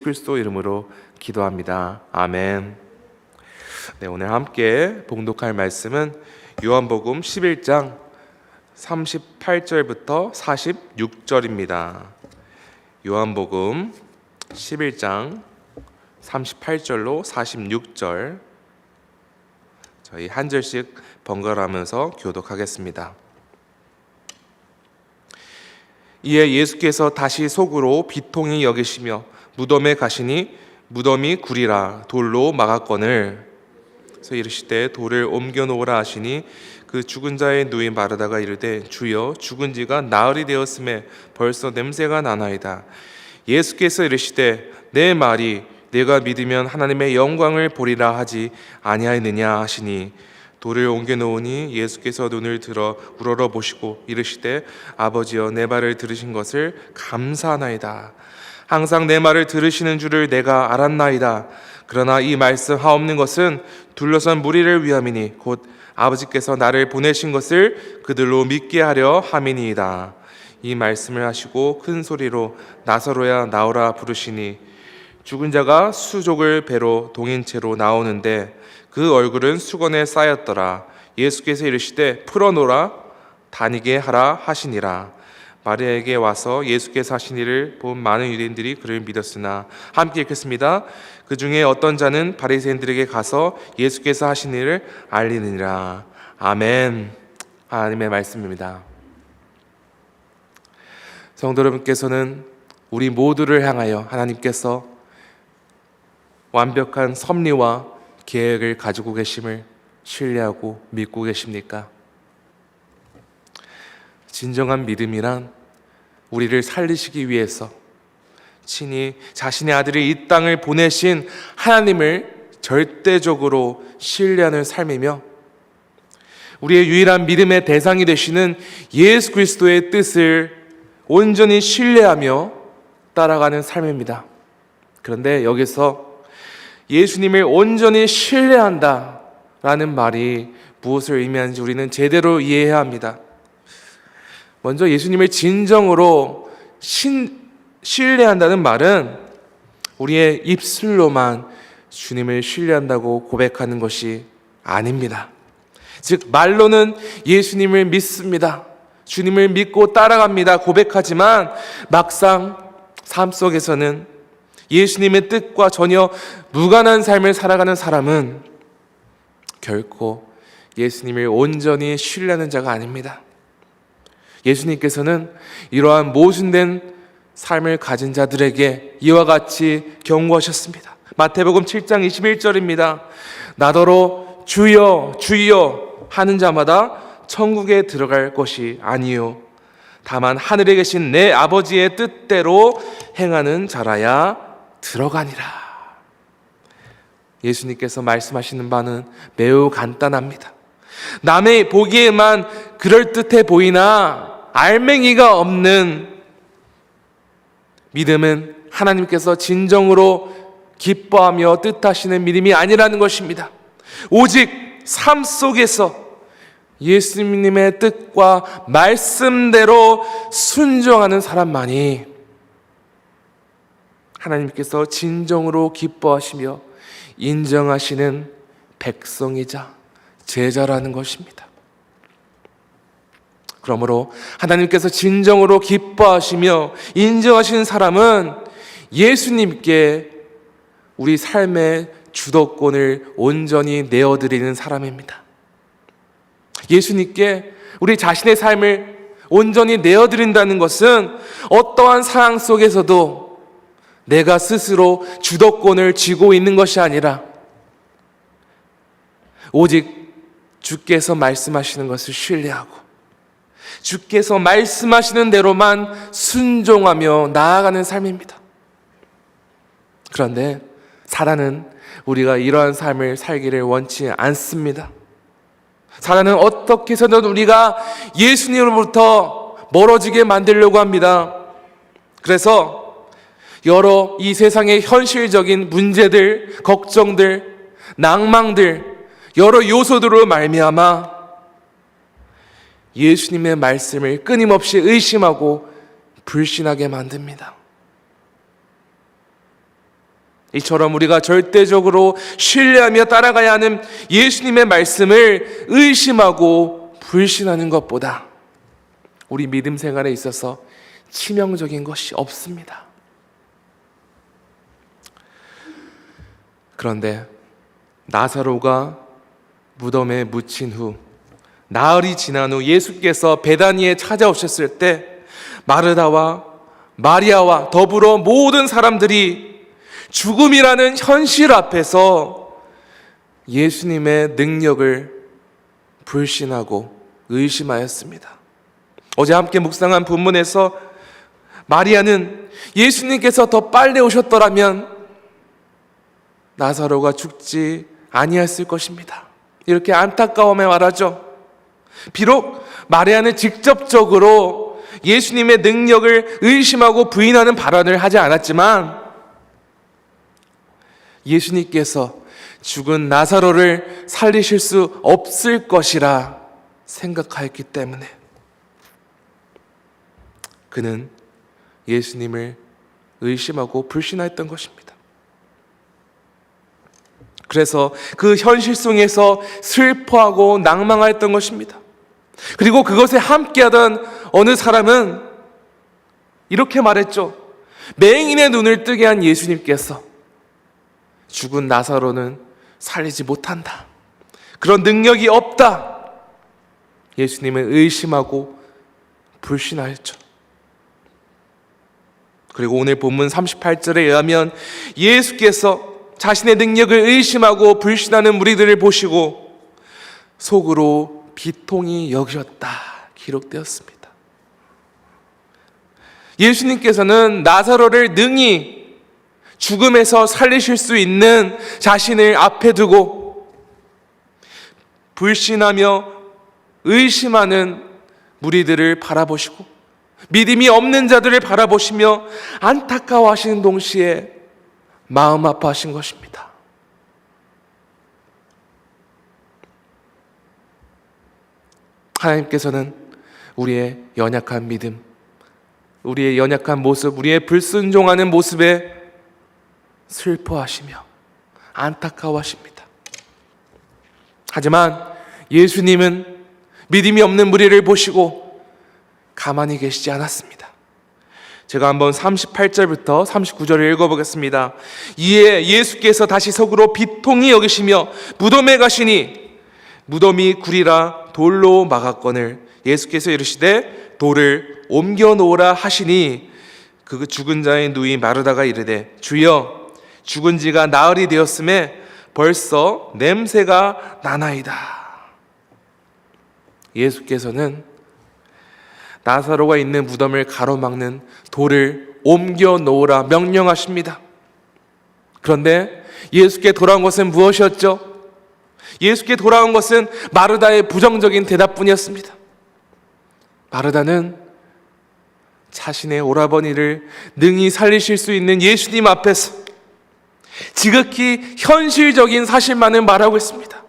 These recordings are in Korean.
그리스도 이름으로 기도합니다. 아멘. 네, 오늘 함께 봉독할 말씀은 요한복음 11장 38절부터 46절입니다. 요한복음 11장 38절로 46절 저희 한 절씩 번갈아 하면서 교독하겠습니다. 이에 예수께서 다시 속으로 비통히 여기시며 무덤에 가시니 무덤이 구리라 돌로 막았거늘. 그래서 이르시되 돌을 옮겨 놓으라 하시니 그 죽은 자의 누이 마르다가 이르되 주여 죽은 지가 나흘이 되었음에 벌써 냄새가 나나이다. 예수께서 이르시되 내 말이 내가 믿으면 하나님의 영광을 보리라 하지 아니하였느냐 하시니 돌을 옮겨 놓으니 예수께서 눈을 들어 우러러 보시고 이르시되 아버지여 내 말을 들으신 것을 감사하나이다. 항상 내 말을 들으시는 줄을 내가 알았나이다. 그러나 이 말씀 하옵는 것은 둘러선 무리를 위함이니 곧 아버지께서 나를 보내신 것을 그들로 믿게 하려 함이니이다. 이 말씀을 하시고 큰 소리로 나사로야 나오라 부르시니 죽은 자가 수족을 배로 동인 채로 나오는데 그 얼굴은 수건에 쌓였더라. 예수께서 이르시되 풀어놓으라 다니게 하라 하시니라. 마리아에게 와서 예수께서 하신 일을 본 많은 유대인들이 그를 믿었으나 함께 읽겠습니다. 그 중에 어떤 자는 바리새인들에게 가서 예수께서 하신 일을 알리느니라. 아멘. 하나님의 말씀입니다. 성도 여러분께서는 우리 모두를 향하여 하나님께서 완벽한 섭리와 계획을 가지고 계심을 신뢰하고 믿고 계십니까? 진정한 믿음이란 우리를 살리시기 위해서 친히 자신의 아들을 이 땅을 보내신 하나님을 절대적으로 신뢰하는 삶이며 우리의 유일한 믿음의 대상이 되시는 예수 그리스도의 뜻을 온전히 신뢰하며 따라가는 삶입니다. 그런데 여기서 예수님을 온전히 신뢰한다라는 말이 무엇을 의미하는지 우리는 제대로 이해해야 합니다. 먼저 예수님을 진정으로 신뢰한다는 말은 우리의 입술로만 주님을 신뢰한다고 고백하는 것이 아닙니다. 즉 말로는 예수님을 믿습니다. 주님을 믿고 따라갑니다. 고백하지만 막상 삶 속에서는 예수님의 뜻과 전혀 무관한 삶을 살아가는 사람은 결코 예수님을 온전히 신뢰하는 자가 아닙니다. 예수님께서는 이러한 모순된 삶을 가진 자들에게 이와 같이 경고하셨습니다. 마태복음 7장 21절입니다. 나더러 주여 주여 하는 자마다 천국에 들어갈 것이 아니요 다만 하늘에 계신 내 아버지의 뜻대로 행하는 자라야 들어가니라. 예수님께서 말씀하시는 바는 매우 간단합니다. 남의 보기에만 그럴듯해 보이나 알맹이가 없는 믿음은 하나님께서 진정으로 기뻐하며 뜻하시는 믿음이 아니라는 것입니다. 오직 삶 속에서 예수님의 뜻과 말씀대로 순종하는 사람만이 하나님께서 진정으로 기뻐하시며 인정하시는 백성이자 제자라는 것입니다. 그러므로 하나님께서 진정으로 기뻐하시며 인정하시는 사람은 예수님께 우리 삶의 주도권을 온전히 내어드리는 사람입니다. 예수님께 우리 자신의 삶을 온전히 내어드린다는 것은 어떠한 상황 속에서도 내가 스스로 주도권을 쥐고 있는 것이 아니라 오직 주께서 말씀하시는 것을 신뢰하고 주께서 말씀하시는 대로만 순종하며 나아가는 삶입니다. 그런데 사단은 우리가 이러한 삶을 살기를 원치 않습니다. 사단은 어떻게 해서든 우리가 예수님으로부터 멀어지게 만들려고 합니다. 그래서 여러 이 세상의 현실적인 문제들, 걱정들, 낭망들, 여러 요소들로 말미암아 예수님의 말씀을 끊임없이 의심하고 불신하게 만듭니다. 이처럼 우리가 절대적으로 신뢰하며 따라가야 하는 예수님의 말씀을 의심하고 불신하는 것보다 우리 믿음 생활에 있어서 치명적인 것이 없습니다. 그런데 나사로가 무덤에 묻힌 후 나흘이 지난 후 예수께서 베다니에 찾아오셨을 때 마르다와 마리아와 더불어 모든 사람들이 죽음이라는 현실 앞에서 예수님의 능력을 불신하고 의심하였습니다. 어제 함께 묵상한 본문에서 마리아는 예수님께서 더 빨리 오셨더라면 나사로가 죽지 아니했을 것입니다. 이렇게 안타까움에 말하죠. 비록 마리아는 직접적으로 예수님의 능력을 의심하고 부인하는 발언을 하지 않았지만 예수님께서 죽은 나사로를 살리실 수 없을 것이라 생각하였기 때문에 그는 예수님을 의심하고 불신하였던 것입니다. 그래서 그 현실 속에서 슬퍼하고 낭망하였던 것입니다. 그리고 그것에 함께하던 어느 사람은 이렇게 말했죠. 맹인의 눈을 뜨게 한 예수님께서 죽은 나사로는 살리지 못한다. 그런 능력이 없다. 예수님을 의심하고 불신하였죠. 그리고 오늘 본문 38절에 의하면 예수께서 자신의 능력을 의심하고 불신하는 무리들을 보시고 속으로 비통히 여기셨다 기록되었습니다. 예수님께서는 나사로를 능히 죽음에서 살리실 수 있는 자신을 앞에 두고 불신하며 의심하는 무리들을 바라보시고 믿음이 없는 자들을 바라보시며 안타까워하시는 동시에 마음 아파하신 것입니다. 하나님께서는 우리의 연약한 믿음, 우리의 연약한 모습, 우리의 불순종하는 모습에 슬퍼하시며 안타까워하십니다. 하지만 예수님은 믿음이 없는 무리를 보시고 가만히 계시지 않았습니다. 제가 한번 38절부터 39절을 읽어보겠습니다. 이에 예수께서 다시 속으로 비통히 여기시며 무덤에 가시니 무덤이 구리라 돌로 막았거늘 예수께서 이르시되 돌을 옮겨 놓으라 하시니 그 죽은 자의 누이 마르다가 이르되 주여 죽은 지가 나흘이 되었음에 벌써 냄새가 나나이다. 예수께서는 나사로가 있는 무덤을 가로막는 돌을 옮겨 놓으라 명령하십니다. 그런데 예수께 돌아온 것은 무엇이었죠? 예수께 돌아온 것은 마르다의 부정적인 대답뿐이었습니다. 마르다는 자신의 오라버니를 능히 살리실 수 있는 예수님 앞에서 지극히 현실적인 사실만을 말하고 있습니다.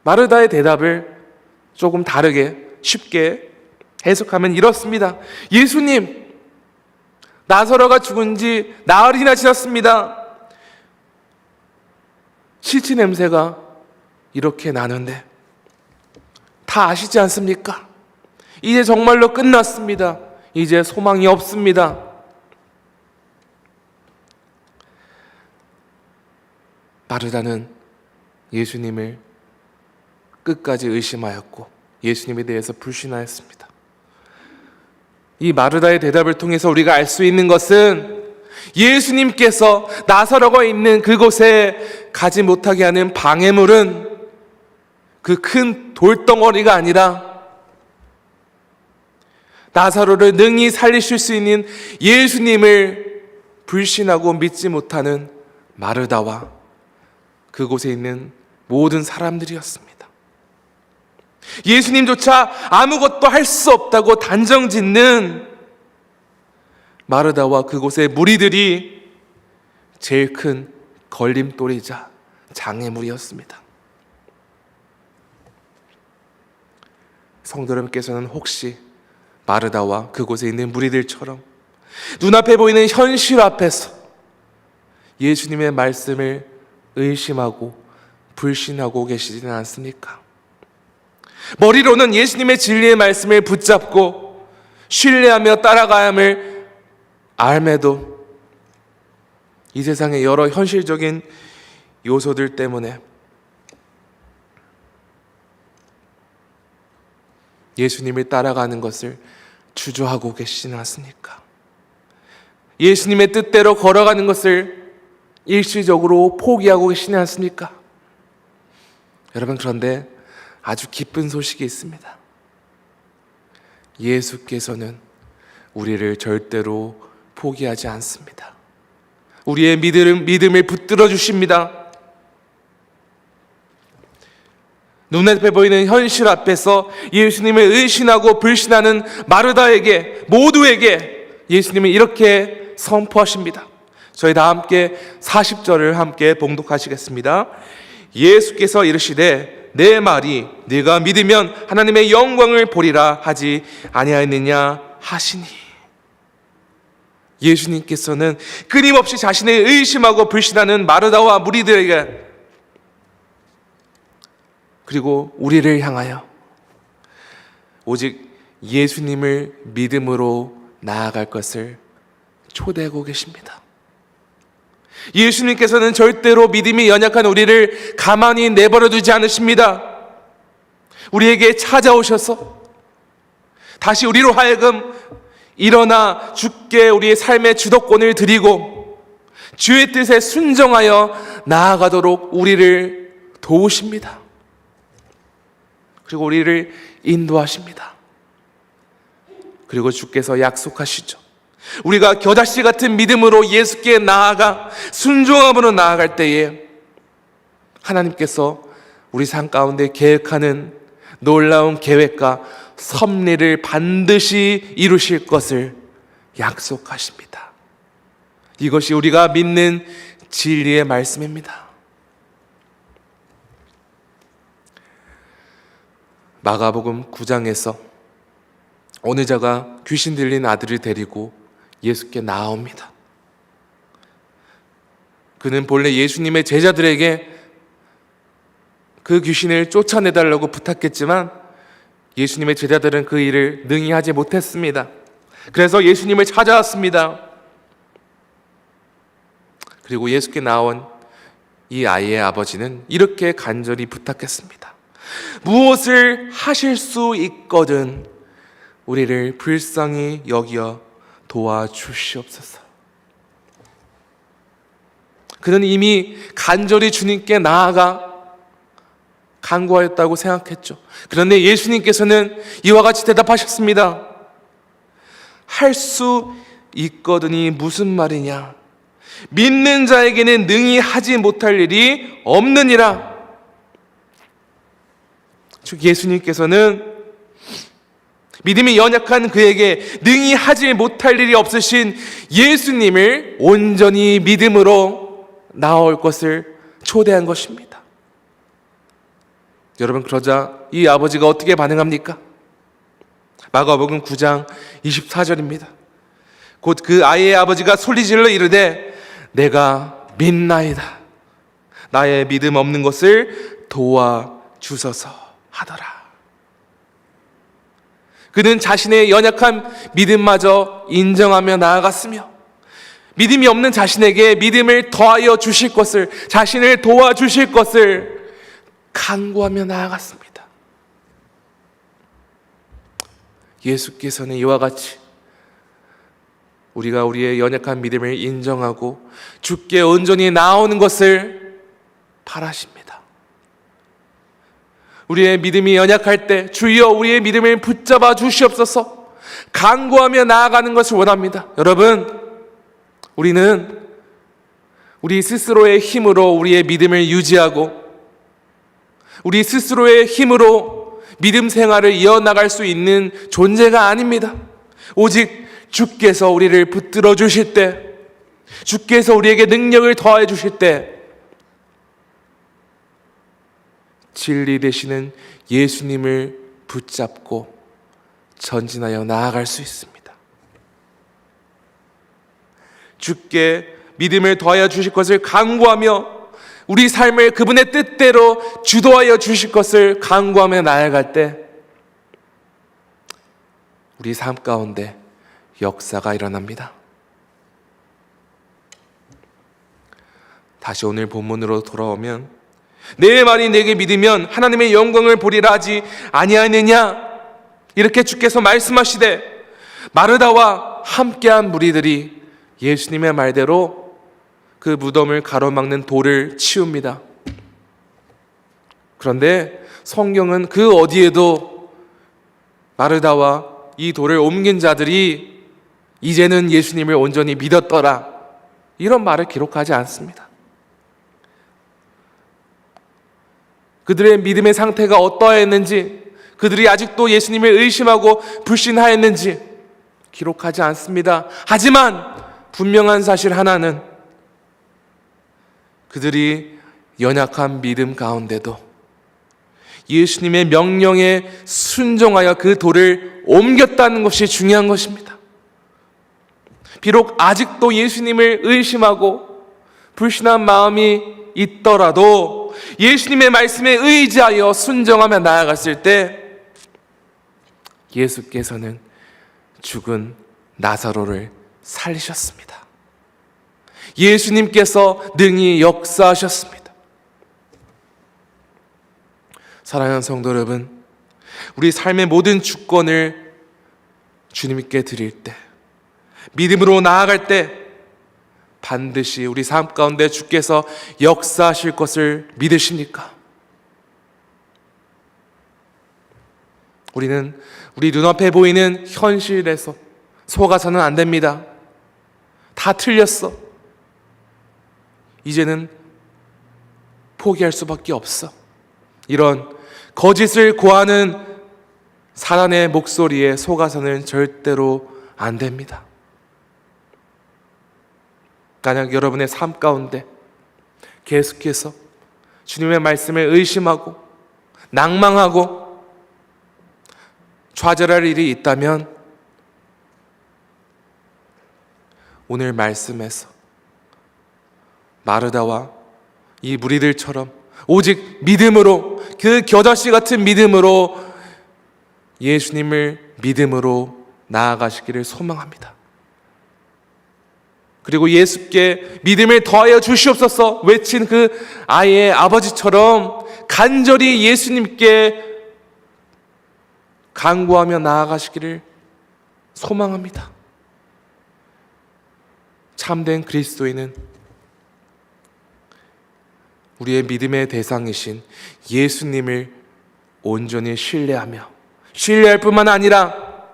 마르다의 대답을 조금 다르게 쉽게 해석하면 이렇습니다. 예수님, 나사로가 죽은 지 나흘이나 지났습니다. 실치 냄새가 이렇게 나는데 다 아시지 않습니까? 이제 정말로 끝났습니다. 이제 소망이 없습니다. 마르다는 예수님을 끝까지 의심하였고 예수님에 대해서 불신하였습니다. 이 마르다의 대답을 통해서 우리가 알 수 있는 것은 예수님께서 나사로가 있는 그곳에 가지 못하게 하는 방해물은 그 큰 돌덩어리가 아니라 나사로를 능히 살리실 수 있는 예수님을 불신하고 믿지 못하는 마르다와 그곳에 있는 모든 사람들이었습니다. 예수님조차 아무것도 할 수 없다고 단정짓는 마르다와 그곳의 무리들이 제일 큰 걸림돌이자 장애물이었습니다. 성도 여러분께서는 혹시 마르다와 그곳에 있는 무리들처럼 눈앞에 보이는 현실 앞에서 예수님의 말씀을 의심하고 불신하고 계시지는 않습니까? 머리로는 예수님의 진리의 말씀을 붙잡고 신뢰하며 따라가야 함을 알매도 이 세상의 여러 현실적인 요소들 때문에 예수님을 따라가는 것을 주저하고 계시지는 않습니까? 예수님의 뜻대로 걸어가는 것을 일시적으로 포기하고 계시지 않습니까? 여러분, 그런데 아주 기쁜 소식이 있습니다. 예수께서는 우리를 절대로 포기하지 않습니다. 우리의 믿음을 붙들어 주십니다. 눈앞에 보이는 현실 앞에서 예수님을 의심하고 불신하는 마르다에게, 모두에게 예수님은 이렇게 선포하십니다. 저희 다 함께 40절을 함께 봉독하시겠습니다. 예수께서 이르시되 내 말이 네가 믿으면 하나님의 영광을 보리라 하지 아니하였느냐 하시니. 예수님께서는 끊임없이 자신을 의심하고 불신하는 마르다와 무리들에게, 그리고 우리를 향하여 오직 예수님을 믿음으로 나아갈 것을 초대하고 계십니다. 예수님께서는 절대로 믿음이 연약한 우리를 가만히 내버려 두지 않으십니다. 우리에게 찾아오셔서 다시 우리로 하여금 일어나 주께 우리의 삶의 주도권을 드리고 주의 뜻에 순종하여 나아가도록 우리를 도우십니다. 그리고 우리를 인도하십니다. 그리고 주께서 약속하시죠. 우리가 겨자씨 같은 믿음으로 예수께 나아가 순종함으로 나아갈 때에 하나님께서 우리 삶 가운데 계획하는 놀라운 계획과 섭리를 반드시 이루실 것을 약속하십니다. 이것이 우리가 믿는 진리의 말씀입니다. 마가복음 9장에서 어느 자가 귀신 들린 아들을 데리고 예수께 나아옵니다. 그는 본래 예수님의 제자들에게 그 귀신을 쫓아내달라고 부탁했지만 예수님의 제자들은 그 일을 능히 하지 못했습니다. 그래서 예수님을 찾아왔습니다. 그리고 예수께 나온 이 아이의 아버지는 이렇게 간절히 부탁했습니다. 무엇을 하실 수 있거든 우리를 불쌍히 여겨 도와주시옵소서. 그는 이미 간절히 주님께 나아가 간구하였다고 생각했죠. 그런데 예수님께서는 이와 같이 대답하셨습니다. 할 수 있거든이 무슨 말이냐? 믿는 자에게는 능히 하지 못할 일이 없느니라. 즉 예수님께서는 믿음이 연약한 그에게 능히 하지 못할 일이 없으신 예수님을 온전히 믿음으로 나올 것을 초대한 것입니다. 여러분, 그러자 이 아버지가 어떻게 반응합니까? 마가복음 9장 24절입니다. 곧 그 아이의 아버지가 소리질러 이르되 내가 믿나이다. 나의 믿음 없는 것을 도와주소서 하더라. 그는 자신의 연약한 믿음마저 인정하며 나아갔으며 믿음이 없는 자신에게 믿음을 더하여 주실 것을, 자신을 도와주실 것을 간구하며 나아갔습니다. 예수께서는 이와 같이 우리가 우리의 연약한 믿음을 인정하고 주께 온전히 나아오는 것을 바라십니다. 우리의 믿음이 연약할 때 주여 우리의 믿음을 붙잡아 주시옵소서 간구하며 나아가는 것을 원합니다. 여러분, 우리는 우리 스스로의 힘으로 우리의 믿음을 유지하고 우리 스스로의 힘으로 믿음 생활을 이어나갈 수 있는 존재가 아닙니다. 오직 주께서 우리를 붙들어 주실 때, 주께서 우리에게 능력을 더해 주실 때 진리 되시는 예수님을 붙잡고 전진하여 나아갈 수 있습니다. 주께 믿음을 더하여 주실 것을 간구하며 우리 삶을 그분의 뜻대로 주도하여 주실 것을 간구하며 나아갈 때 우리 삶 가운데 역사가 일어납니다. 다시 오늘 본문으로 돌아오면 내 말이 내게 믿으면 하나님의 영광을 보리라 하지 아니하느냐 이렇게 주께서 말씀하시되 마르다와 함께한 무리들이 예수님의 말대로 그 무덤을 가로막는 돌을 치웁니다. 그런데 성경은 그 어디에도 마르다와 이 돌을 옮긴 자들이 이제는 예수님을 온전히 믿었더라 이런 말을 기록하지 않습니다. 그들의 믿음의 상태가 어떠했는지, 그들이 아직도 예수님을 의심하고 불신하였는지 기록하지 않습니다. 하지만 분명한 사실 하나는 그들이 연약한 믿음 가운데도 예수님의 명령에 순종하여 그 돌을 옮겼다는 것이 중요한 것입니다. 비록 아직도 예수님을 의심하고 불신한 마음이 있더라도 예수님의 말씀에 의지하여 순종하며 나아갔을 때 예수께서는 죽은 나사로를 살리셨습니다. 예수님께서 능히 역사하셨습니다. 사랑하는 성도 여러분, 우리 삶의 모든 주권을 주님께 드릴 때, 믿음으로 나아갈 때 반드시 우리 삶 가운데 주께서 역사하실 것을 믿으십니까? 우리는 우리 눈앞에 보이는 현실에서 속아서는 안 됩니다. 다 틀렸어. 이제는 포기할 수밖에 없어. 이런 거짓을 고하는 사단의 목소리에 속아서는 절대로 안 됩니다. 만약 여러분의 삶 가운데 계속해서 주님의 말씀을 의심하고 낭망하고 좌절할 일이 있다면 오늘 말씀에서 마르다와 이 무리들처럼 오직 믿음으로, 그 겨자씨 같은 믿음으로 예수님을 믿음으로 나아가시기를 소망합니다. 그리고 예수께 믿음을 더하여 주시옵소서 외친 그 아이의 아버지처럼 간절히 예수님께 간구하며 나아가시기를 소망합니다. 참된 그리스도인은 우리의 믿음의 대상이신 예수님을 온전히 신뢰하며, 신뢰할 뿐만 아니라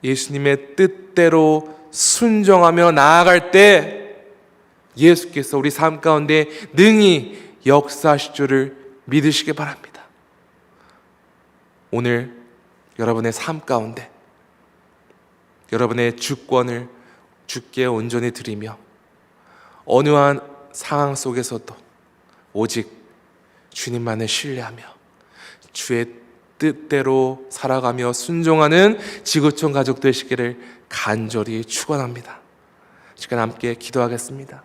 예수님의 뜻대로 순종하며 나아갈 때 예수께서 우리 삶 가운데 능히 역사하실 줄을 믿으시기 바랍니다. 오늘 여러분의 삶 가운데 여러분의 주권을 주께 온전히 드리며 어느 한 상황 속에서도 오직 주님만을 신뢰하며 주의 뜻대로 살아가며 순종하는 지구촌 가족 되시기를 간절히 축원합니다. 시간 함께 기도하겠습니다.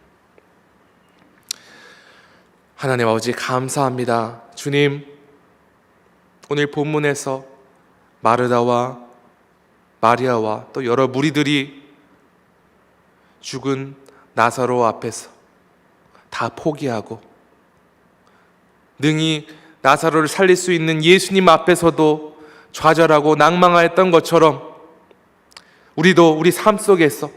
하나님 아버지 감사합니다. 주님, 오늘 본문에서 마르다와 마리아와 또 여러 무리들이 죽은 나사로 앞에서 다 포기하고 능히 나사로를 살릴 수 있는 예수님 앞에서도 좌절하고 낭망하였던 것처럼 우리도 우리 삶 속에서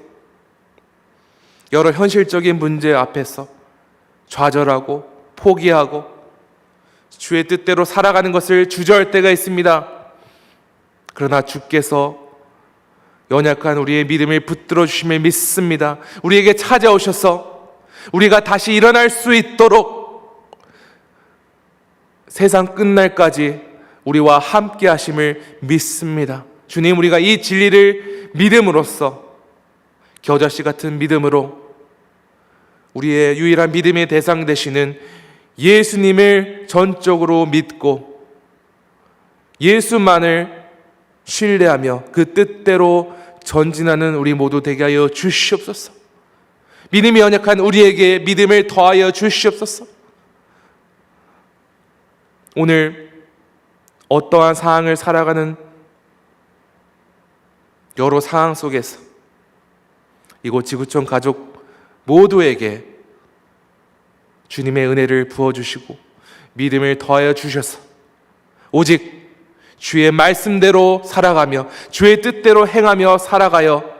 여러 현실적인 문제 앞에서 좌절하고 포기하고 주의 뜻대로 살아가는 것을 주저할 때가 있습니다. 그러나 주께서 연약한 우리의 믿음을 붙들어 주심을 믿습니다. 우리에게 찾아오셔서 우리가 다시 일어날 수 있도록 세상 끝날까지 우리와 함께 하심을 믿습니다. 주님, 우리가 이 진리를 믿음으로써 겨자씨 같은 믿음으로 우리의 유일한 믿음의 대상 되시는 예수님을 전적으로 믿고 예수만을 신뢰하며 그 뜻대로 전진하는 우리 모두 되게 하여 주시옵소서. 믿음이 연약한 우리에게 믿음을 더하여 주시옵소서. 오늘 어떠한 상황을 살아가는 여러 상황 속에서 이곳 지구촌 가족 모두에게 주님의 은혜를 부어주시고 믿음을 더하여 주셔서 오직 주의 말씀대로 살아가며 주의 뜻대로 행하며 살아가여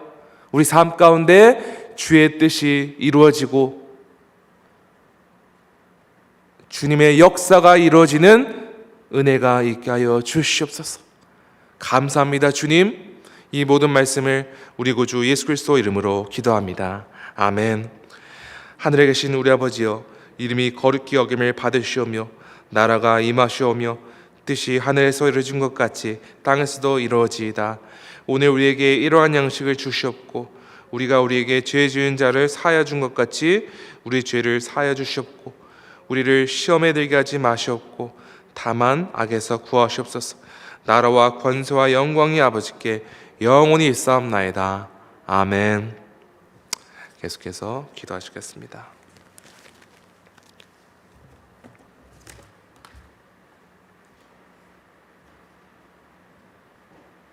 우리 삶 가운데 주의 뜻이 이루어지고 주님의 역사가 이루어지는 은혜가 있게 하여 주시옵소서. 감사합니다. 주님, 이 모든 말씀을 우리 구주 예수 그리스도 이름으로 기도합니다. 아멘. 하늘에 계신 우리 아버지여, 이름이 거룩히 여김을 받으시오며 나라가 임하시오며 뜻이 하늘에서 이루어진 것 같이 땅에서도 이루어지이다. 오늘 우리에게 이러한 양식을 주시옵고 우리가 우리에게 죄 지은 자를 사하여 준 것 같이 우리 죄를 사하여 주시옵고 우리를 시험에 들게 하지 마시옵고 다만 악에서 구하시옵소서. 나라와 권세와 영광이 아버지께 영원히 있사옵나이다. 아멘. 계속해서 기도하시겠습니다.